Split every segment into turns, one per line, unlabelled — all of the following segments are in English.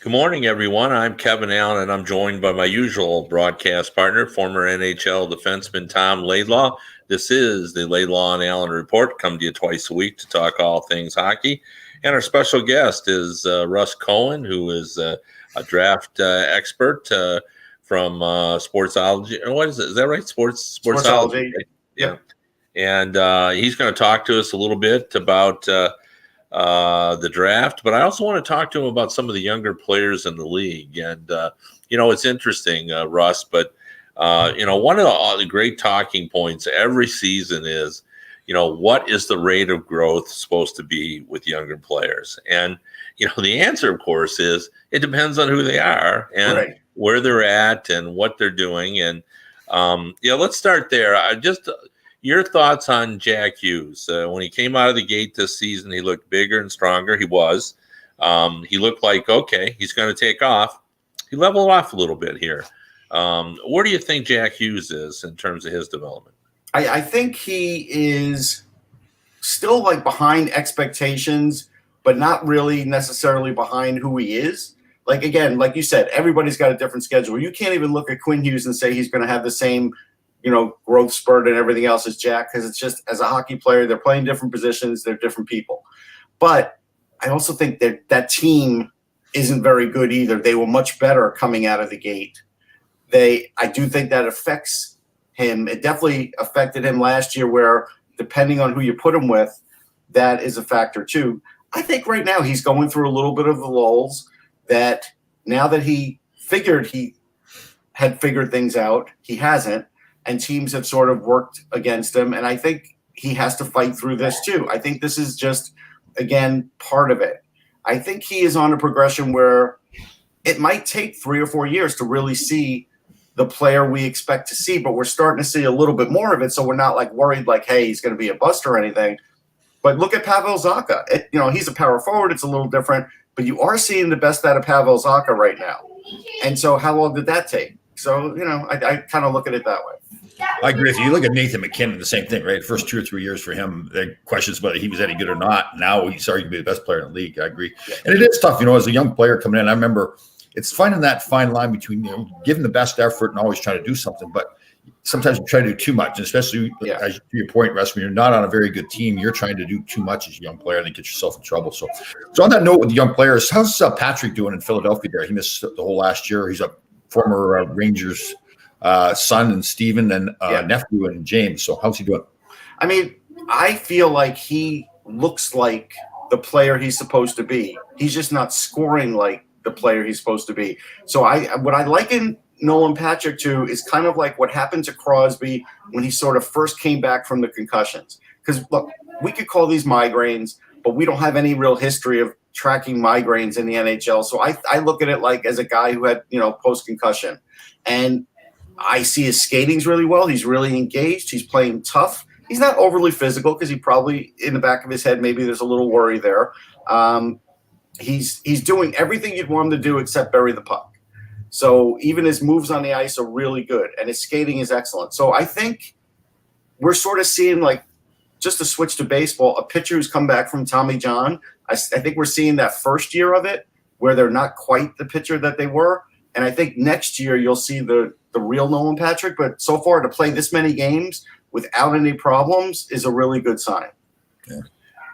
Good morning, everyone. I'm Kevin Allen, and I'm joined by my usual broadcast partner, former NHL defenseman Tom Laidlaw. This is the Laidlaw and Allen Report. Come to you twice a week to talk all things hockey. And our special guest is Russ Cohen, who is a draft expert from Sportsology. What is it? Is that right? Sportsology.
Sportsology.
Right? Yeah.
Yep.
And he's going to talk to us a little bit about the draft, but I also want to talk to him about some of the younger players in the league. And, it's interesting, Russ, but, one of the great talking points every season is, what is the rate of growth supposed to be with younger players? And, the answer, of course, is it depends on who they are and
Right.
where they're at and what they're doing. And, let's start there. Your thoughts on Jack Hughes? When he came out of the gate this season, he looked bigger and stronger. He was. He looked like, okay, he's going to take off. He leveled off a little bit here. Where do you think Jack Hughes is in terms of his development?
I think he is still like behind expectations, but not really necessarily behind who he is. Like, again, like you said, everybody's got a different schedule. You can't even look at Quinn Hughes and say he's going to have the same growth spurt and everything else as Jack, because it's just, as a hockey player, they're playing different positions, they're different people. But I also think that team isn't very good either. They were much better coming out of the gate. I do think that affects him. It definitely affected him last year, where depending on who you put him with, that is a factor too. I think right now he's going through a little bit of the lulls, that now that he had figured things out, he hasn't. And teams have sort of worked against him. And I think he has to fight through this too. I think this is just, again, part of it. I think he is on a progression where it might take 3 or 4 years to really see the player we expect to see, but we're starting to see a little bit more of it. So we're not like worried like, hey, he's going to be a bust or anything. But look at Pavel Zacha. He's a power forward. It's a little different, but you are seeing the best out of Pavel Zacha right now. And so how long did that take? So, I kind of look at it that way.
I agree with you. You look at Nathan McKinnon, the same thing, right? First 2 or 3 years for him, the questions whether he was any good or not. Now he's arguably the best player in the league. I agree. And it is tough, as a young player coming in. I remember it's finding that fine line between, giving the best effort and always trying to do something. But sometimes you try to do too much, and especially as to your point, Russ, when you're not on a very good team, you're trying to do too much as a young player and then get yourself in trouble. So on that note with the young players, how's Patrick doing in Philadelphia there? He missed the whole last year. He's a former Rangers son, and Steven and nephew and James. So how's he doing? I
mean, I feel like he looks like the player he's supposed to be. He's just not scoring like the player he's supposed to be. So what I liken Nolan Patrick to is kind of like what happened to Crosby when he sort of first came back from the concussions. Because look, we could call these migraines, but we don't have any real history of tracking migraines in the NHL. So I look at it like as a guy who had, post-concussion. And I see his skating's really well. He's really engaged. He's playing tough. He's not overly physical because he probably, in the back of his head, maybe there's a little worry there. He's doing everything you'd want him to do except bury the puck. So even his moves on the ice are really good, and his skating is excellent. So I think we're sort of seeing, like, just to switch to baseball, a pitcher who's come back from Tommy John. I think we're seeing that first year of it where they're not quite the pitcher that they were. And I think next year you'll see the real Nolan Patrick. But so far, to play this many games without any problems is a really good sign.
Yeah.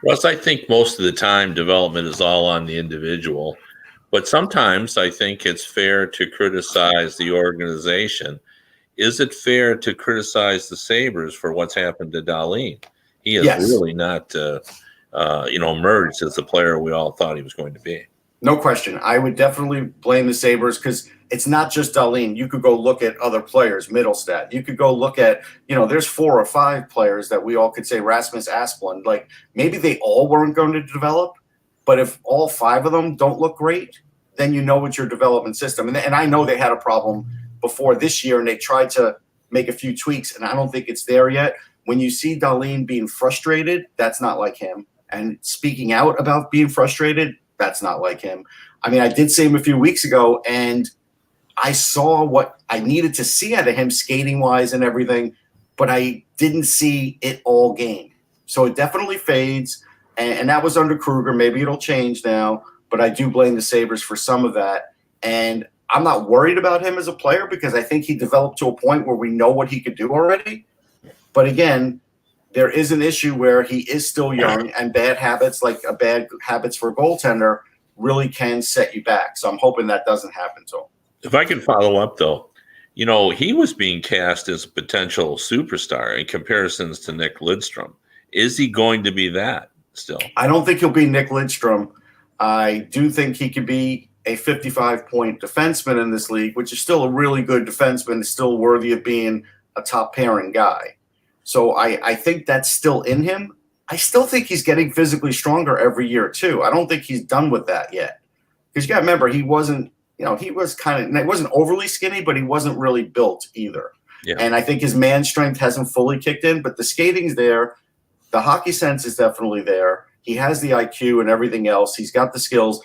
Russ, I think most of the time development is all on the individual. But sometimes I think it's fair to criticize the organization. Is it fair to criticize the Sabres for what's happened to Dahlin? He has really not, emerged as the player we all thought he was going to be.
No question. I would definitely blame the Sabres because it's not just Dahlin. You could go look at other players, Middlestat. You could go look at, there's 4 or 5 players that we all could say Rasmus Asplund. Like, maybe they all weren't going to develop, but if all 5 of them don't look great, then it's your development system. And I know they had a problem before this year, and they tried to make a few tweaks, and I don't think it's there yet. When you see Dahlin being frustrated, that's not like him. And speaking out about being frustrated, that's not like him. I mean, I did see him a few weeks ago, and I saw what I needed to see out of him skating-wise and everything, but I didn't see it all game. So it definitely fades, and that was under Kruger. Maybe it'll change now. but I do blame the Sabres for some of that. And I'm not worried about him as a player because I think he developed to a point where we know what he could do already. But again, there is an issue where he is still young, and bad habits, like bad habits for a goaltender, really can set you back. So I'm hoping that doesn't happen to him.
If I can follow up, though, he was being cast as a potential superstar in comparisons to Nick Lidstrom. Is he going to be that still?
I don't think he'll be Nick Lidstrom. I do think he could be a 55-point defenseman in this league, which is still a really good defenseman, is still worthy of being a top pairing guy. So I think that's still in him. I still think he's getting physically stronger every year too. I don't think he's done with that yet. Because you got to remember, he wasn't, he wasn't overly skinny, but he wasn't really built either.
Yeah.
And I think his man strength hasn't fully kicked in, but the skating's there. The hockey sense is definitely there. He has the IQ and everything else. He's got the skills.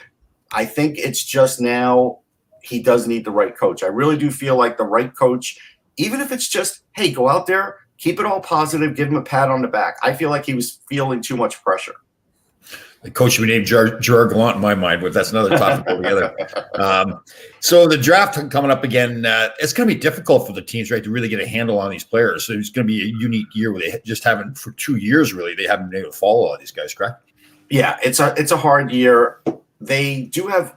I think it's just now he does need the right coach. I really do feel like the right coach, even if it's just, hey, go out there, keep it all positive, give him a pat on the back. I feel like he was feeling too much pressure.
The coach should be named Gerard Gallant in my mind, but that's another topic altogether. So the draft coming up again, it's going to be difficult for the teams, right, to really get a handle on these players. So it's going to be a unique year where they just haven't, for 2 years, really, they haven't been able to follow all these guys, correct?
Yeah, it's a hard year. They do have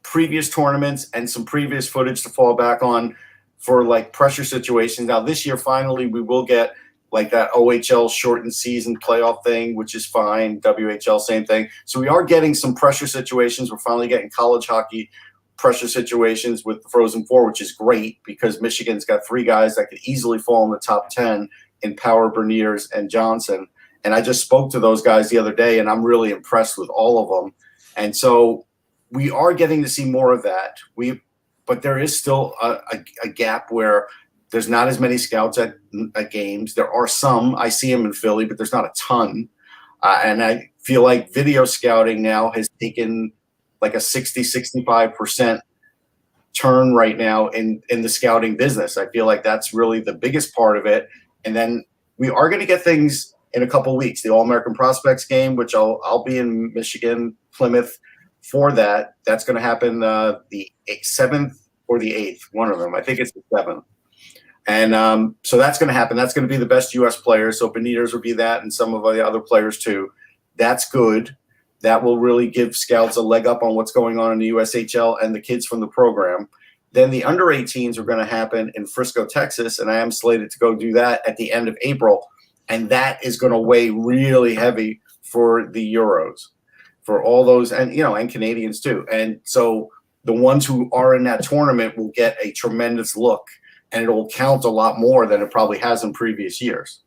previous tournaments and some previous footage to fall back on for like pressure situations. Now this year, finally, we will get like that OHL shortened season playoff thing, which is fine. WHL, same thing. So we are getting some pressure situations. We're finally getting college hockey pressure situations with the Frozen Four, which is great because Michigan's got 3 guys that could easily fall in the top 10 in Power, Berniers, and Johnson. And I just spoke to those guys the other day, and I'm really impressed with all of them. And so we are getting to see more of that. But there is still a gap where there's not as many scouts at games. There are some. I see them in Philly, but there's not a ton. And I feel like video scouting now has taken like a 60-65% turn right now in the scouting business. I feel like that's really the biggest part of it. And then we are going to get things in a couple of weeks. The All-American Prospects game, which I'll be in Michigan, Plymouth for that. That's going to happen the 7th or the 8th, one of them. I think it's the 7th. And so that's going to happen. That's going to be the best U.S. players. So Benitez will be that and some of the other players too. That's good. That will really give scouts a leg up on what's going on in the USHL and the kids from the program. Then the under 18s are going to happen in Frisco, Texas, and I am slated to go do that at the end of April. And that is going to weigh really heavy for the Euros, for all those, and and Canadians too. And so the ones who are in that tournament will get a tremendous look, and it will count a lot more than it probably has in previous years.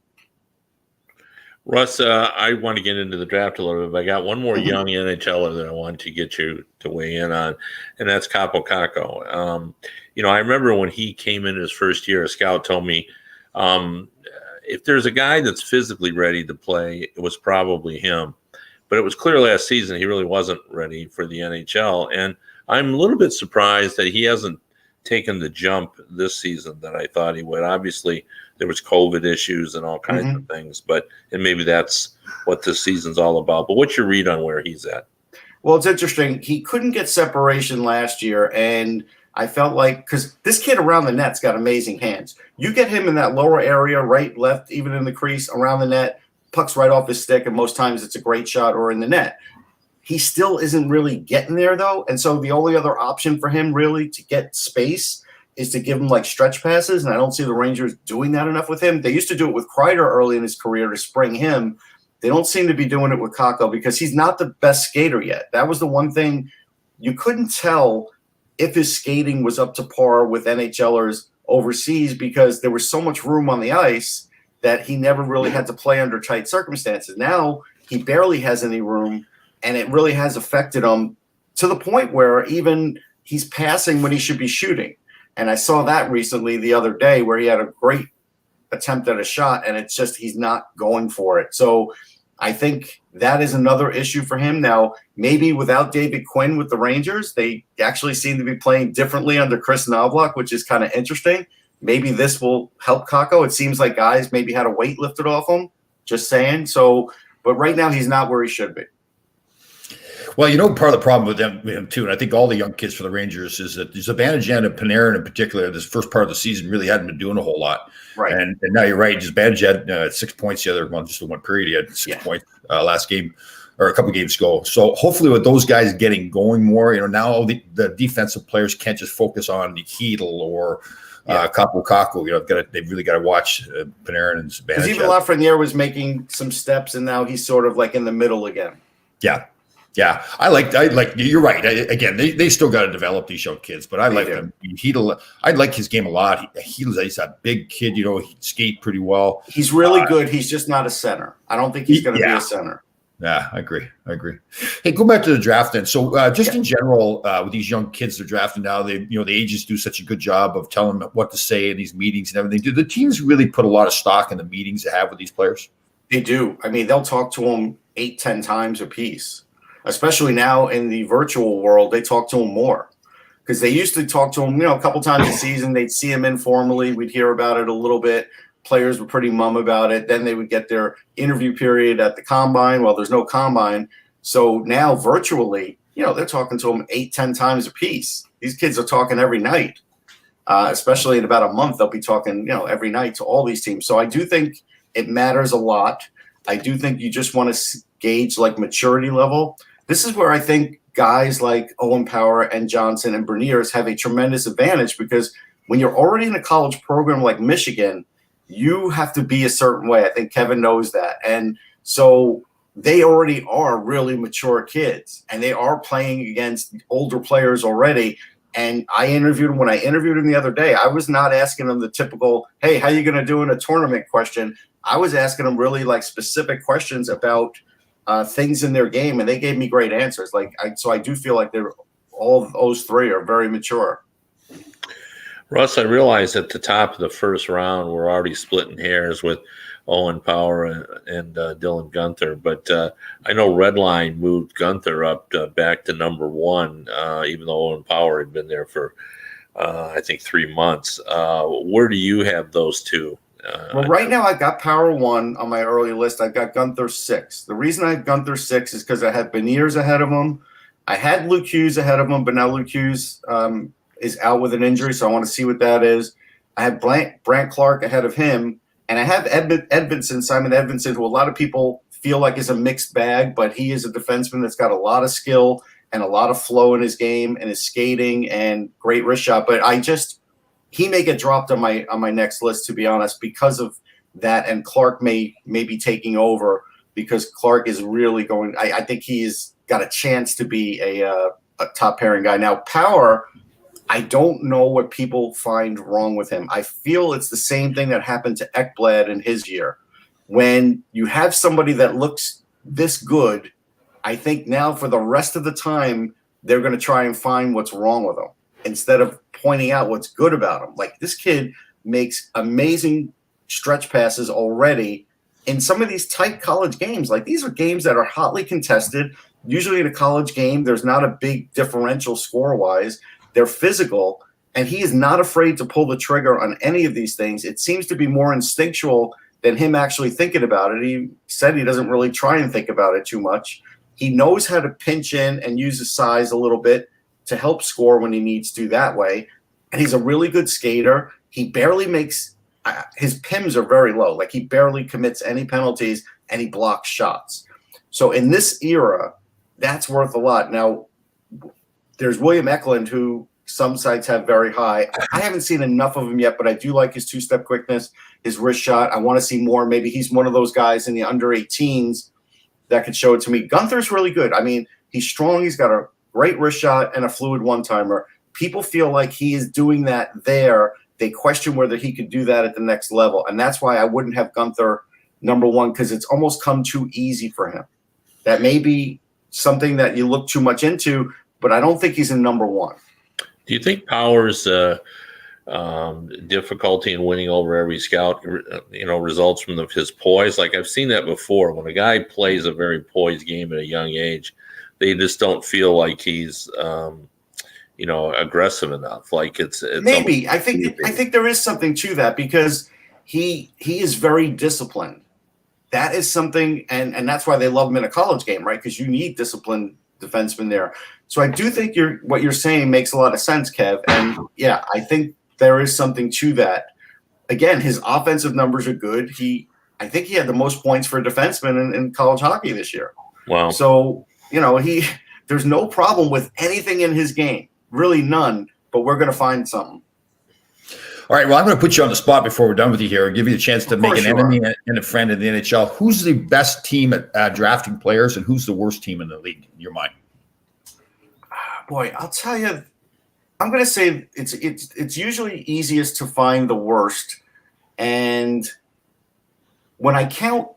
Russ, I want to get into the draft a little bit, but I got one more young NHLer that I want to get you to weigh in on, and that's Kaapo Kakko. I remember when he came in his first year, a scout told me, if there's a guy that's physically ready to play, it was probably him. But it was clear last season he really wasn't ready for the NHL, and I'm a little bit surprised that he hasn't taken the jump this season that I thought he would. Obviously, there was COVID issues and all kinds of things, and maybe that's what this season's all about. But what's your read on where he's at?
Well, it's interesting. He couldn't get separation last year, and I felt like because this kid around the net's got amazing hands. You get him in that lower area, right, left, even in the crease, around the net, puck's right off his stick, and most times it's a great shot or in the net. He still isn't really getting there, though, and so the only other option for him really to get space is to give him like stretch passes, and I don't see the Rangers doing that enough with him. They used to do it with Kreider early in his career to spring him. They don't seem to be doing it with Kakko because he's not the best skater yet. That was the one thing you couldn't tell if his skating was up to par with NHLers overseas because there was so much room on the ice that he never really had to play under tight circumstances. Now he barely has any room, and it really has affected him to the point where even he's passing when he should be shooting. And I saw that recently the other day where he had a great attempt at a shot, and it's just he's not going for it. So I think that is another issue for him. Now, maybe without David Quinn with the Rangers, they actually seem to be playing differently under Chris Knobloch, which is kind of interesting. Maybe this will help Kakko. It seems like guys maybe had a weight lifted off him, just saying. So, but right now he's not where he should be.
Well, part of the problem with him too, and I think all the young kids for the Rangers is that Zibanejad and Panarin in particular, this first part of the season really hadn't been doing a whole lot.
Right.
And now you're right. Zibanejad had 6 points the other month, just the one period. He had 6 points last game or a couple games ago. So hopefully with those guys getting going more, now the defensive players can't just focus on the Hedl or Kapu. They've really got to watch Panarin and Zibanejad.
Because even Lafreniere was making some steps, and now he's sort of like in the middle again.
Yeah. Yeah, I like. You're right. Again, they still got to develop these young kids, but I like him. I like his game a lot. He's a big kid. He can skate pretty well.
He's really good. He's just not a center. I don't think he's going to be a center.
Yeah, I agree. Hey, go back to the draft then. So, in general, with these young kids they're drafting now, the agents do such a good job of telling them what to say in these meetings and everything. Do the teams really put a lot of stock in the meetings they have with these players?
They do. I mean, they'll talk to them 8-10 times a piece. Especially now in the virtual world, they talk to him more because they used to talk to him, a couple times a season. They'd see him informally. We'd hear about it a little bit. Players were pretty mum about it. Then they would get their interview period at the combine. Well, there's no combine. So now virtually, they're talking to him 8-10 times a piece. These kids are talking every night, especially in about a month. They'll be talking, every night to all these teams. So I do think it matters a lot. I do think you just want to gauge like maturity level. This is where I think guys like Owen Power and Johnson and Beniers have a tremendous advantage because when you're already in a college program like Michigan, you have to be a certain way. I think Kevin knows that. And so they already are really mature kids and they are playing against older players already. And when I interviewed him the other day, I was not asking him the typical, hey, how you going to do in a tournament question. I was asking him really like specific questions about things in their game, and they gave me great answers. So I do feel like all of those three are very mature.
Russ, I realize at the top of the first round, we're already splitting hairs with Owen Power and Dylan Guenther, but I know Redline moved Guenther up back to number 1, even though Owen Power had been there for, I think, 3 months. Where do you have those two?
Well, right now I've got Power 1 on my early list. I've got Guenther 6. The reason I have Guenther 6 is because I had Beniers ahead of him. I had Luke Hughes ahead of him, but now Luke Hughes is out with an injury, so I want to see what that is. I have Brandt Clark ahead of him, and I have Simon Edvinsson, who a lot of people feel like is a mixed bag, but he is a defenseman that's got a lot of skill and a lot of flow in his game and his skating and great wrist shot. But he may get dropped on my next list, to be honest, because of that. And Clark may be taking over because Clark is really going. I think he's got a chance to be a top pairing guy. Now, Power, I don't know what people find wrong with him. I feel it's the same thing that happened to Ekblad in his year. When you have somebody that looks this good, I think now for the rest of the time, they're going to try and find what's wrong with him instead of pointing out what's good about him. Like, this kid makes amazing stretch passes already in some of these tight college games. Like, these are games that are hotly contested. Usually in a college game, there's not a big differential score-wise. They're physical, and he is not afraid to pull the trigger on any of these things. It seems to be more instinctual than him actually thinking about it. He said he doesn't really try and think about it too much. He knows how to pinch in and use his size a little bit to help score when he needs to that way. And he's a really good skater. He barely makes his PIMs are very low. Like, he barely commits any penalties and he blocks shots. So in this era, that's worth a lot. Now, there's William Eklund, who some sites have very high. I haven't seen enough of him yet, but I do like his two-step quickness, his wrist shot. I want to see more. Maybe he's one of those guys in the under 18s that could show it to me. Gunther's really good. I mean, he's strong. He's got a great wrist shot and a fluid one-timer. People feel like he is doing that there. They question whether he could do that at the next level. And that's why I wouldn't have Guenther number 1, because it's almost come too easy for him. That may be something that you look too much into, but I don't think he's in number 1.
Do you think Power's difficulty in winning over every scout, results from his poise? Like, I've seen that before. When a guy plays a very poised game at a young age, they just don't feel like he's, aggressive enough. Like, it's
maybe. I think there is something to that, because he is very disciplined. That is something, and that's why they love him in a college game, right? Because you need disciplined defenseman there. So I do think what you're saying makes a lot of sense, Kev. And yeah, I think there is something to that. Again, his offensive numbers are good. I think he had the most points for a defenseman in college hockey this year.
Wow.
So, there's no problem with anything in his game, really none, but we're going to find something.
All right, well, I'm going to put you on the spot before we're done with you here and give you the chance to make an enemy and a friend in the NHL. Who's the best team at drafting players, and who's the worst team in the league in your mind?
Boy, I'll tell you, I'm going to say it's usually easiest to find the worst. And when I count,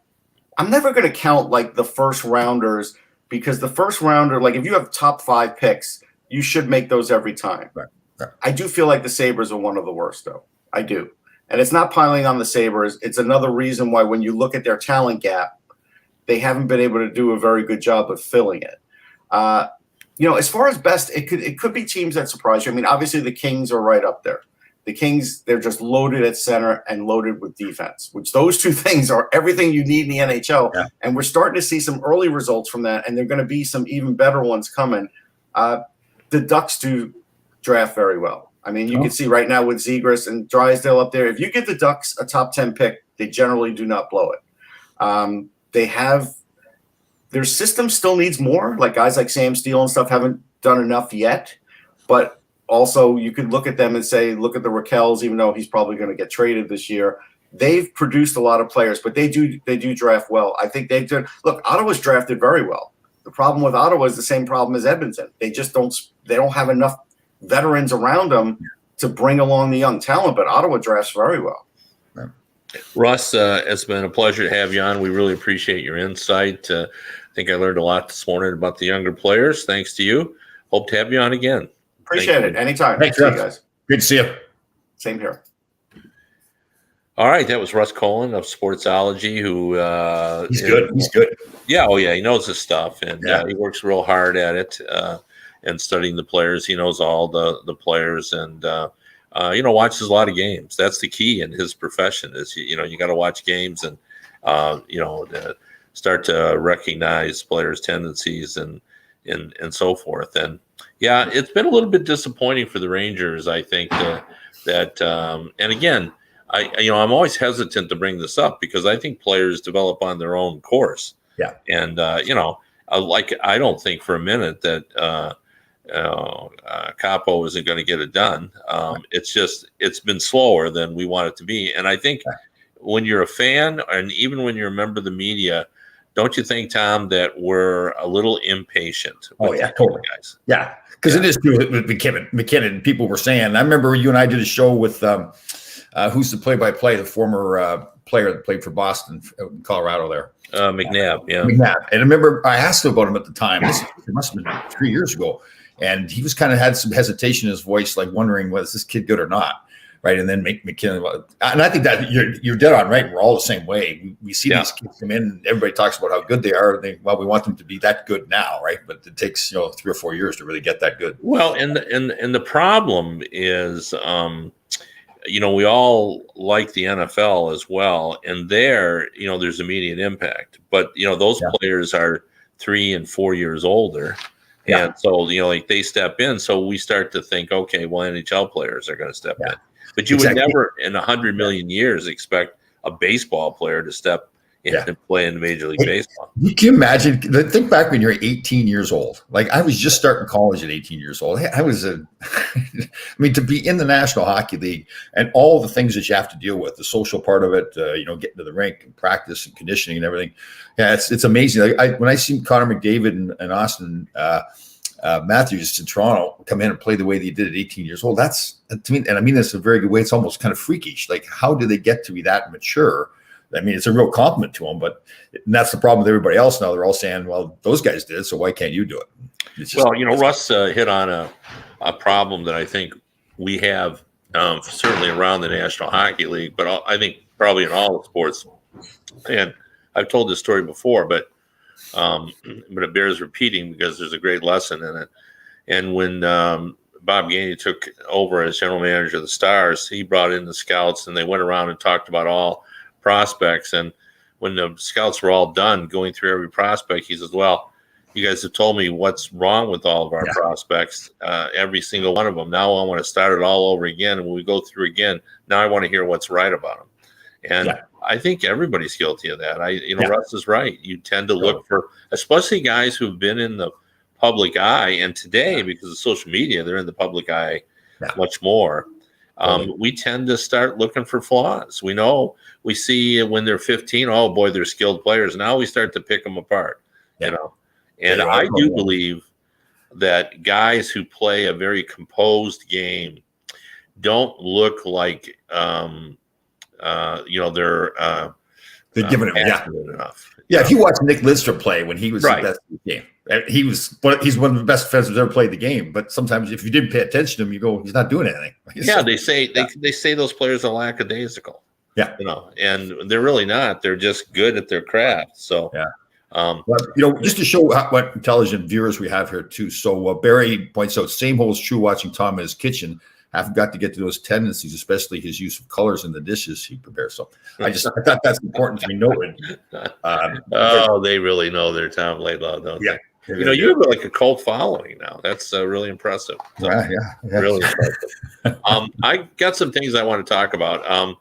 I'm never going to count like the first rounders, because the first rounder, like if you have top 5 picks, you should make those every time.
Right.
I do feel like the Sabres are one of the worst, though. I do. And it's not piling on the Sabres. It's another reason why when you look at their talent gap, they haven't been able to do a very good job of filling it. As far as best, it could be teams that surprise you. I mean, obviously the Kings are right up there. The Kings, they're just loaded at center and loaded with defense, which those two things are everything you need in the NHL. Yeah. And we're starting to see some early results from that, and there are going to be some even better ones coming. The Ducks do draft very well. I mean, you can see right now with Zegras and Drysdale up there, if you give the Ducks a top 10 pick, they generally do not blow it. Their system still needs more. Like guys like Sam Steele and stuff haven't done enough yet. But also you could look at them and say, look at the Raquels, even though he's probably going to get traded this year. They've produced a lot of players, but they do draft well. I think they do. Look, Ottawa's drafted very well. The problem with Ottawa is the same problem as Edmonton. They don't have enough veterans around them to bring along the young talent, but Ottawa drafts very well.
Russ, it's been a pleasure to have you on. We really appreciate your insight. I think I learned a lot this morning about the younger players. Thanks to you. Hope to have you on again.
Appreciate it. Anytime.
Thanks,
see you guys.
Good to see you.
Same here.
All right, that was Russ Cohen of Sportsology, who
he's good. He's good.
Yeah, he knows his stuff, and he works real hard at it and studying the players. He knows all the players, and watches a lot of games. That's the key in his profession. Is you got to watch games and start to recognize players' tendencies and so forth. And yeah, it's been a little bit disappointing for the Rangers. I think that and again. I'm always hesitant to bring this up because I think players develop on their own course.
Yeah.
And, I don't think for a minute that Capo isn't going to get it done. It's been slower than we want it to be. And I think when you're a fan and even when you're a member of the media, don't you think, Tom, that we're a little impatient?
Totally.
Guys?
Yeah. Because it is true with McKinnon. People were saying, I remember you and I did a show with, who's the play-by-play, the former player that played for Boston, Colorado there?
McNabb, yeah.
McNabb. And I remember I asked him about him at the time. It must have been 3 years ago. And he was kind of had some hesitation in his voice, like wondering, was this kid good or not? Right. And then McKinnon. And I think that you're dead on right. We're all the same way. We see these kids come in and everybody talks about how good they are. We want them to be that good now. Right. But it takes, 3 or 4 years to really get that good.
Well, and the problem is, we all like the NFL as well, and there's immediate impact. But those players are 3 and 4 years older, and so they step in. So we start to think, okay, well, NHL players are going to step in, but you would never, in 100 million years, expect a baseball player to step in and play in Major League Baseball.
Can you imagine? Think back when you're 18 years old. Like I was just starting college at 18 years old. I was to be in the National Hockey League and all the things that you have to deal with, the social part of it, getting to the rink and practice and conditioning and everything. Yeah, it's amazing. When I see Connor McDavid and Austin Matthews in Toronto come in and play the way they did at 18 years old, that's to me, and I mean that's a very good way. It's almost kind of freakish. Like how do they get to be that mature? I mean, it's a real compliment to them, but that's the problem with everybody else now. They're all saying, well, those guys did, so why can't you do it?
Russ hit on a problem that I think we have certainly around the National Hockey League, but I think probably in all the sports. And I've told this story before, but it bears repeating because there's a great lesson in it. And when Bob Gainey took over as general manager of the Stars, he brought in the scouts, and they went around and talked about all prospects. And when the scouts were all done going through every prospect, he says, well, you guys have told me what's wrong with all of our prospects, every single one of them. Now I want to start it all over again. And when we go through again, now I want to hear what's right about them. And I think everybody's guilty of that. Russ is right. You tend to look for, especially guys who've been in the public eye. And today, because of social media, they're in the public eye much more. We tend to start looking for flaws. We see when they're 15, oh boy, they're skilled players. Now we start to pick them apart, And I do believe that guys who play a very composed game don't look like, they're
giving it
enough.
Yeah, if you watch Nick Lidstrom play when he was the best in the game, he's one of the best defenders ever played the game. But sometimes if you didn't pay attention to him, you go, he's not doing anything.
Yeah, they say those players are lackadaisical.
Yeah,
and they're really not. They're just good at their craft. So
just to show what intelligent viewers we have here too. So Barry points out, same holds true watching Tom in his kitchen. I've got to get to those tendencies, especially his use of colors in the dishes he prepares. So I thought that's important to be noted.
They really know their Tom Laidlaw, don't they?
You
have like a cult following now. That's really impressive. So, really impressive. I got some things I want to talk about.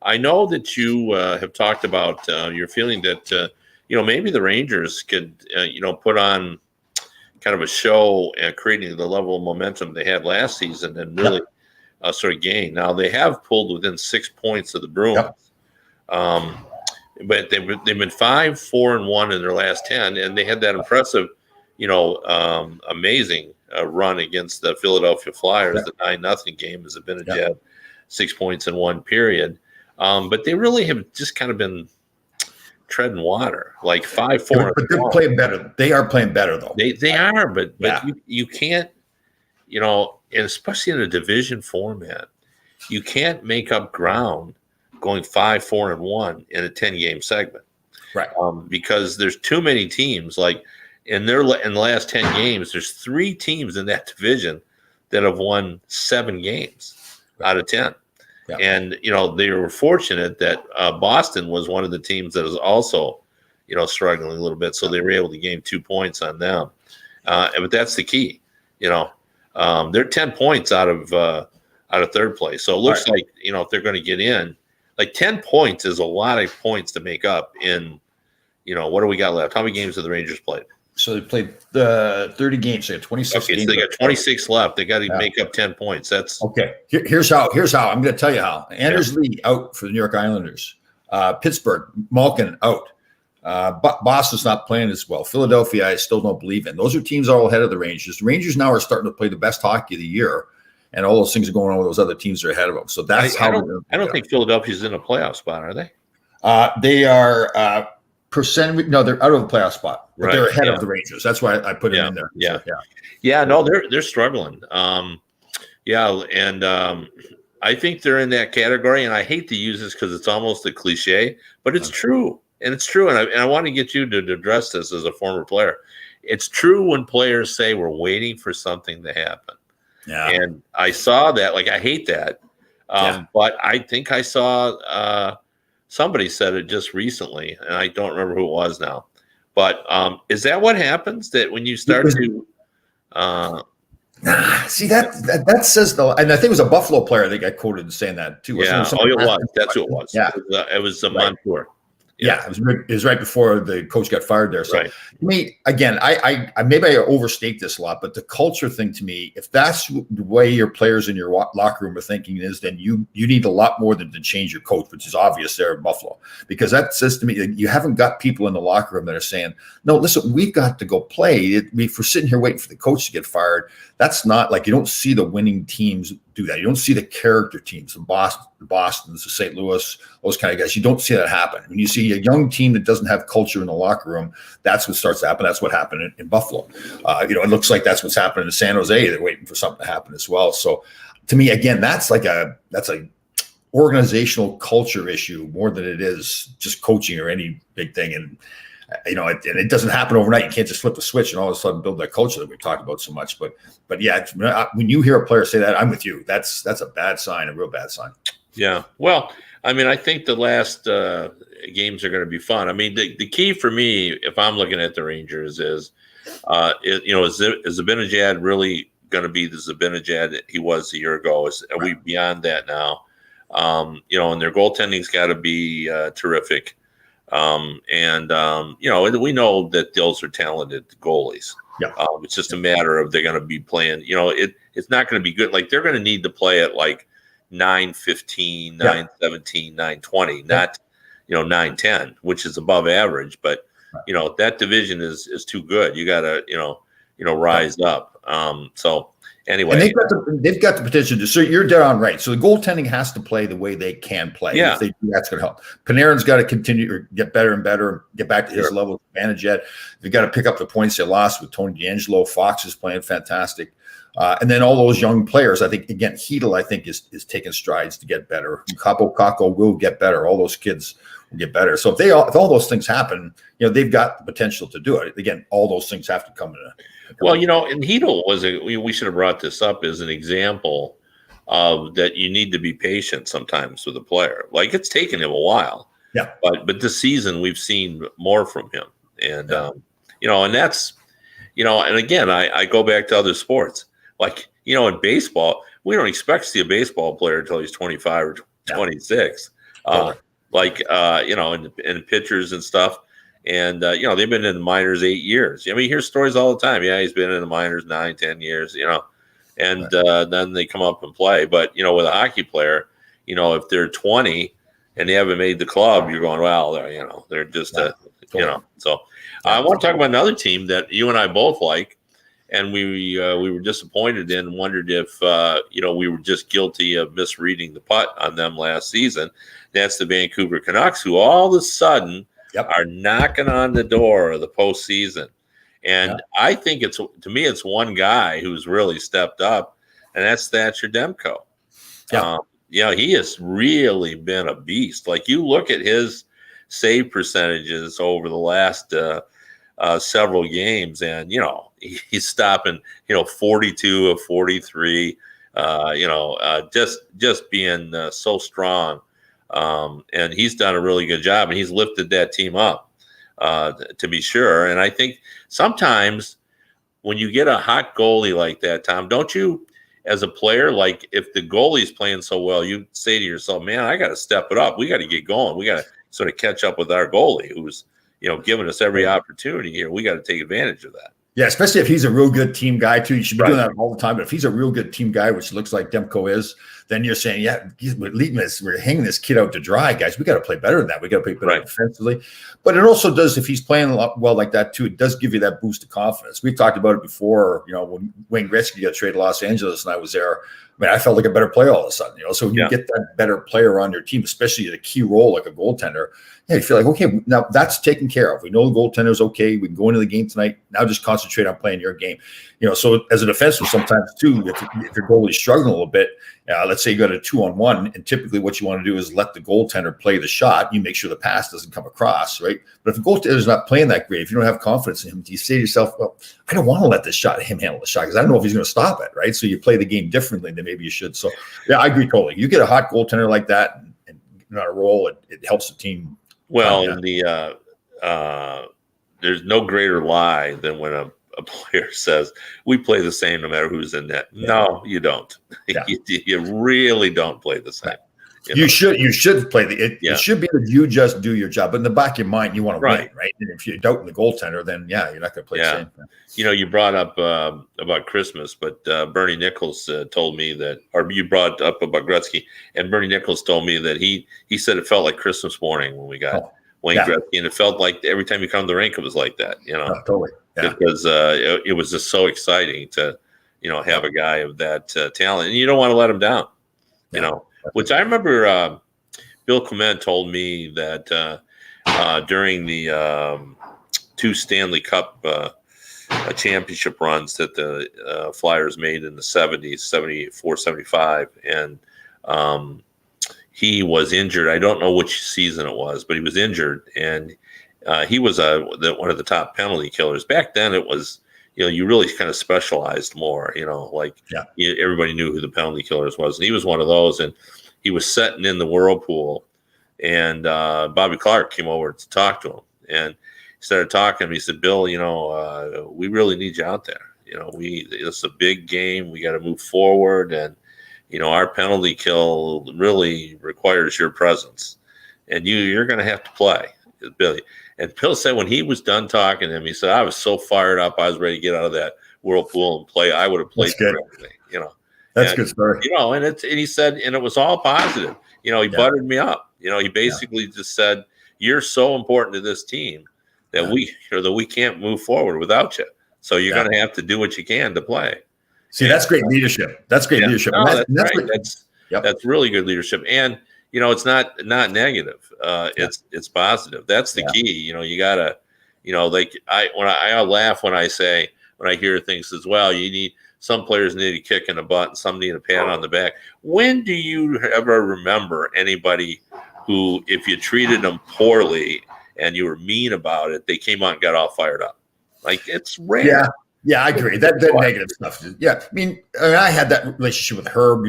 I know that you have talked about your feeling that maybe the Rangers could put on kind of a show and creating the level of momentum they had last season and really sort of gain. Now they have pulled within 6 points of the Bruins, but they've been 5-4-1 in their last 10, and they had that impressive, amazing run against the Philadelphia Flyers. The 9-0 game as a Zibanejad, 6 points in one period. But they really have just kind of been treading water, like 5-4.
But they're playing better. They are playing better, though.
They are, but you can't, and especially in a division format, you can't make up ground going 5-4-1 in a 10-game segment,
right?
Because there's too many teams. Like in the last 10 games, there's 3 teams in that division that have won 7 games out of 10. Yeah. And, they were fortunate that Boston was one of the teams that was also, struggling a little bit. So they were able to gain 2 points on them. But that's the key. They're 10 points out of third place. So it looks like, if they're going to get in, like 10 points is a lot of points to make up in, what do we got left? How many games have the Rangers played?
So they played 30 games. So they got 26 games.
So they got 26 left. They got to make up 10 points. That's
okay. Here's how. I'm going to tell you how. Anders Lee out for the New York Islanders. Pittsburgh, Malkin out. Boston's not playing as well. Philadelphia, I still don't believe in. Those are teams all ahead of the Rangers. The Rangers now are starting to play the best hockey of the year, and all those things are going on with those other teams that are ahead of them. So that's
I don't think Philadelphia's in a playoff spot, are they?
They are percent. No, they're out of the playoff spot. But they're ahead of the Rangers. That's why I put them in there.
No, they're struggling. I think they're in that category. And I hate to use this because it's almost a cliche, but it's true. And it's true. And I want to get you to address this as a former player. It's true when players say we're waiting for something to happen. Yeah. And I saw that. Like, I hate that. But I think I saw somebody said it just recently, and I don't remember who it was now. But is that what happens? That when you start to
see that says though, and I think it was a Buffalo player that got quoted saying that too.
Yeah, it was. That's who it was.
Yeah,
it was a Montour.
Yeah, it was right before the coach got fired there. So, to me, again, I maybe I overstate this a lot, but the culture thing to me, if that's the way your players in your locker room are thinking is, then you need a lot more than to change your coach, which is obvious there in Buffalo, because that says to me that you haven't got people in the locker room that are saying, no, listen, we've got to go play. If we're sitting here waiting for the coach to get fired, that's not like, you don't see the winning teams do that. You don't see the character teams, the Boston, the St. Louis, those kind of guys. You don't see that happen. When you see a young team that doesn't have culture in the locker room, that's what starts to happen. That's what happened in Buffalo. It looks like that's what's happening in San Jose. They're waiting for something to happen as well. So to me, again, that's a organizational culture issue more than it is just coaching or any big thing. And it doesn't happen overnight. You can't just flip the switch and all of a sudden build that culture that we talked about so much. But yeah, when you hear a player say that, I'm with you. That's a bad sign, a real bad sign.
Yeah. Well, I mean, I think the last games are going to be fun. I mean, the key for me, if I'm looking at the Rangers, is Is Zibanejad really going to be the Zibanejad that he was a year ago? Are we beyond that now? And their goaltending's got to be terrific. We know that those are talented goalies.
Yeah.
It's just a matter of they're going to be playing. It's not going to be good. Like they're going to need to play at like 9-15, 9-17, 9-20, not 9-10, which is above average. But that division is too good. You got to rise up. So anyway,
and they've got the potential to. So you're dead on right. So the goaltending has to play the way they can play.
Yeah.
If they do, that's going to help. Panarin's got to continue or get better and better, get back to his level of advantage. Yet they've got to pick up the points they lost with Tony DeAngelo. Fox is playing fantastic. And then all those young players, I think, again, Hedl, I think, is taking strides to get better. Kako will get better. All those kids will get better. So if all those things happen, they've got the potential to do it. Again, all those things have to come in.
And Hedl we should have brought this up as an example of that you need to be patient sometimes with a player. Like it's taken him a while.
Yeah.
But this season we've seen more from him. And, and that's, and again, I go back to other sports. Like, in baseball, we don't expect to see a baseball player until he's 25 or 26. And pitchers and stuff. And, they've been in the minors 8 years. I mean, you hear stories all the time. Yeah, he's been in the minors 9-10 years, and then they come up and play. But, with a hockey player, if they're 20 and they haven't made the club, you're going, well, they're just, So I want to talk about another team that you and I both like. And we were disappointed in and wondered if, we were just guilty of misreading the putt on them last season. That's the Vancouver Canucks, who all of a sudden are knocking on the door of the postseason. And I think it's one guy who's really stepped up, and that's Thatcher Demko. He has really been a beast. Like you look at his save percentages over the last several games, and he's stopping 42 of 43. Just being so strong. And he's done a really good job, and he's lifted that team up, to be sure. And I think sometimes when you get a hot goalie like that, Tom, don't you, as a player, like if the goalie's playing so well, you say to yourself, man, I got to step it up. We got to get going. We got to sort of catch up with our goalie who's, giving us every opportunity here. We got to take advantage of that.
Yeah, especially if he's a real good team guy too. You should be doing that all the time. But if he's a real good team guy, which looks like Demko is, then you're saying, we're hanging this kid out to dry, guys. We got to play better than that. We got to play better defensively. But it also does, if he's playing a lot well like that too, it does give you that boost of confidence. We've talked about it before. When Wayne Gretzky got traded to Los Angeles and I was there, I felt like a better player all of a sudden. So when you get that better player on your team, especially at a key role like a goaltender, you feel like, okay, now that's taken care of. We know the goaltender's okay. We can go into the game tonight. Now just concentrate on playing your game. So as a defenseman, sometimes too, if your goalie's struggling a little bit, let's say you got a 2-on-1, and typically what you want to do is let the goaltender play the shot. You make sure the pass doesn't come across, right? But if the goaltender's not playing that great, if you don't have confidence in him, you say to yourself, well, I don't want to let him handle the shot because I don't know if he's going to stop it, right? So you play the game differently than maybe you should. So, yeah, I agree totally. You get a hot goaltender like that and on a roll, it helps the team.
Well, there's no greater lie than when a player says, we play the same no matter who's in net. No, you don't. You really don't play the same.
You should play it should be that you just do your job. But in the back of your mind, you want to win, right? And if you're doubting the goaltender, then you're not going to play the same thing.
You brought up about Christmas, but Bernie Nichols told me that, or you brought up about Gretzky, and Bernie Nichols told me that he said it felt like Christmas morning when we got Wayne Gretzky, and it felt like every time you come to the rink, it was like that,
totally. Yeah.
Because it was just so exciting to, have a guy of that talent, and you don't want to let him down, which I remember Bill Clement told me that during the 2 Stanley Cup championship runs that the Flyers made in the 70s, 74, 75, and he was injured. I don't know which season it was, but he was injured, and he was one of the top penalty killers. Back then it was, you really kind of specialized more, everybody knew who the penalty killers was. And he was one of those, and he was sitting in the whirlpool, and Bobby Clarke came over to talk to him. And started talking to me. He said, Bill, we really need you out there. It's a big game. We got to move forward. And, our penalty kill really requires your presence. And you're going to have to play, Billy. And Bill said when he was done talking to him, he said, I was so fired up. I was ready to get out of that whirlpool and play. I would have played for everything,
That's a good story.
And he said, and it was all positive. He buttered me up. He basically just said, you're so important to this team that we can't move forward without you. So you're going to have to do what you can to play.
See, that's great leadership. That's great leadership.
No, that's right. That's really good leadership. And it's not negative. It's positive. That's the key. You gotta, I laugh when I hear things as well. Some players need a kick in the butt and some need a pat on the back. When do you ever remember anybody who, if you treated them poorly and you were mean about it, they came out and got all fired up? Like, it's rare.
Yeah, I agree. That negative stuff. Yeah. I mean, I had that relationship with Herb,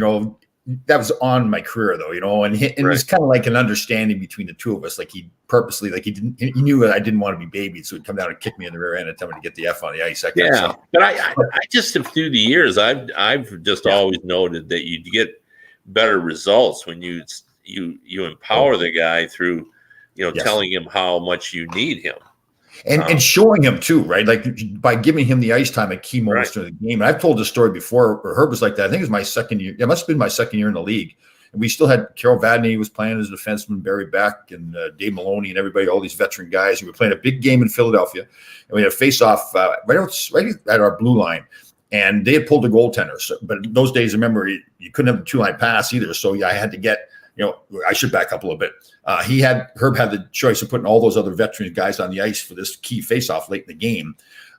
that was on my career though, and it was kind of like an understanding between the two of us. Like he purposely, he knew that I didn't want to be babied. So he'd come down and kick me in the rear end and tell me to get the F on the ice.
But I just, through the years, I've just always noted that you get better results when you empower the guy through, telling him how much you need him.
And showing him too, right? Like by giving him the ice time at key moments during the game. And I've told this story before. Herb was like that. I think it was my second year. It must have been my second year in the league. And we still had Carol Vadney was playing as a defenseman, Barry Beck and Dave Maloney and everybody, all these veteran guys. We were playing a big game in Philadelphia. And we had a face-off right at our blue line. And they had pulled the goaltender. But in those days, remember, you couldn't have the two-line pass either. So I had to get – I should back up a little bit. Herb had the choice of putting all those other veteran guys on the ice for this key faceoff late in the game.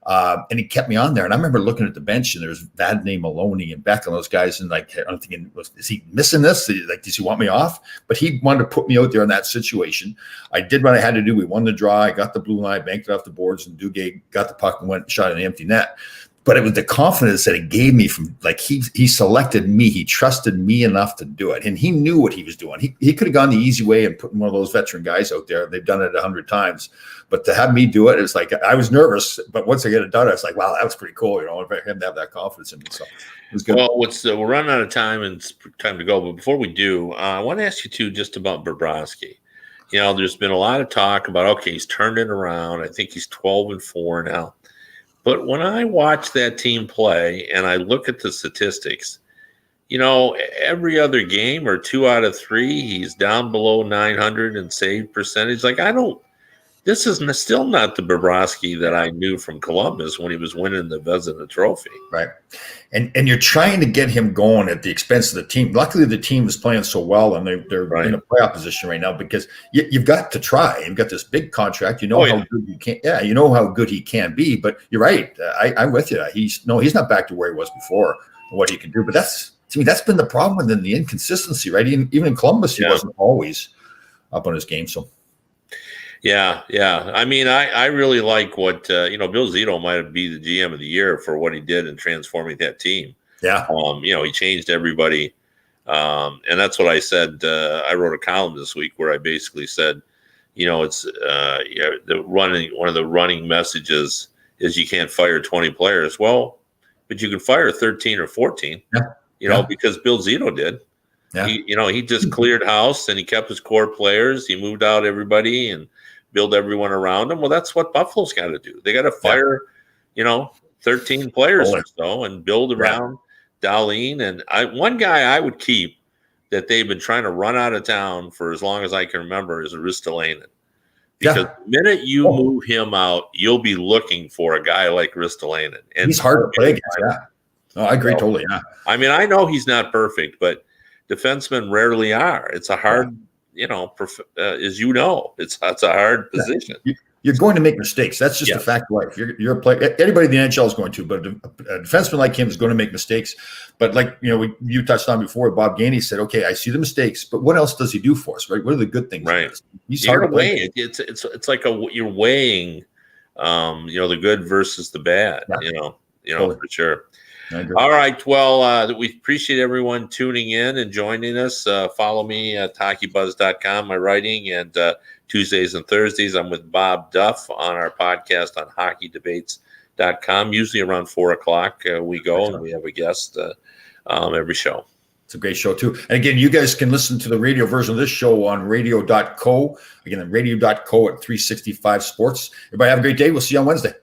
And he kept me on there. And I remember looking at the bench and there's Vadney, Maloney, and Beck and those guys. And I'm thinking, is he missing this? Does he want me off? But he wanted to put me out there in that situation. I did what I had to do. We won the draw. I got the blue line, banked it off the boards, and Duguay got the puck and went and shot an empty net. But it was the confidence that it gave me from he selected me. He trusted me enough to do it. And he knew what he was doing. He could have gone the easy way and put one of those veteran guys out there. They've done it 100 times. But to have me do it, it's like I was nervous. But once I get it done, I was like, wow, that was pretty cool. For him to have that confidence in me. So it was good.
Well, we're running out of time and it's time to go. But before we do, I want to ask you too just about Bobrovsky. There's been a lot of talk about, he's turned it around. I think he's 12-4 now. But when I watch that team play and I look at the statistics, every other game or 2 out of 3, he's down below 900 in save percentage. This is still not the Bobrovsky that I knew from Columbus when he was winning the Vezina Trophy.
Right. And you're trying to get him going at the expense of the team. Luckily, the team is playing so well and they're in a playoff position right now because you've got to try. You've got this big contract. How good you can. Yeah, how good he can be. But you're right. I'm with you. He's not back to where he was before. What he can do. But that's been the problem with him, the inconsistency. Right. Even in Columbus, he wasn't always up on his game. So.
Yeah. I mean, I really like what Bill Zito might be the GM of the year for what he did in transforming that team.
Yeah.
He changed everybody, and that's what I said. I wrote a column this week where I basically said, it's one of the running messages is you can't fire 20 players. Well, but you can fire 13 or 14. Because Bill Zito did. Yeah. He just cleared house and he kept his core players. He moved out everybody and build everyone around him. Well, that's what Buffalo's got to do. They got to fire, 13 players or so and build around Dahlin. And one guy I would keep that they've been trying to run out of town for as long as I can remember is Ristolainen. Because the minute you move him out, you'll be looking for a guy like Ristolainen. And
he's hard to play against. Yeah. No, I agree totally. Yeah.
I mean, I know he's not perfect, but defensemen rarely are. It's a hard, as it's a hard position.
You're going to make mistakes. That's just a fact of life. You're a player. Anybody in the NHL is going to, but a defenseman like him is going to make mistakes. But you touched on before, Bob Gainey said, "Okay, I see the mistakes, but what else does he do for us? Right? What are the good things?
Right?
He's hard to play.
It's like you're weighing, the good versus the bad. Totally. For sure." All right. Well, we appreciate everyone tuning in and joining us. Follow me at hockeybuzz.com, my writing, and Tuesdays and Thursdays, I'm with Bob Duff on our podcast on hockeydebates.com. Usually around 4 o'clock we go, and we have a guest every show.
It's a great show, too. And again, you guys can listen to the radio version of this show on radio.co. Again, radio.co at 365 Sports. Everybody have a great day. We'll see you on Wednesday.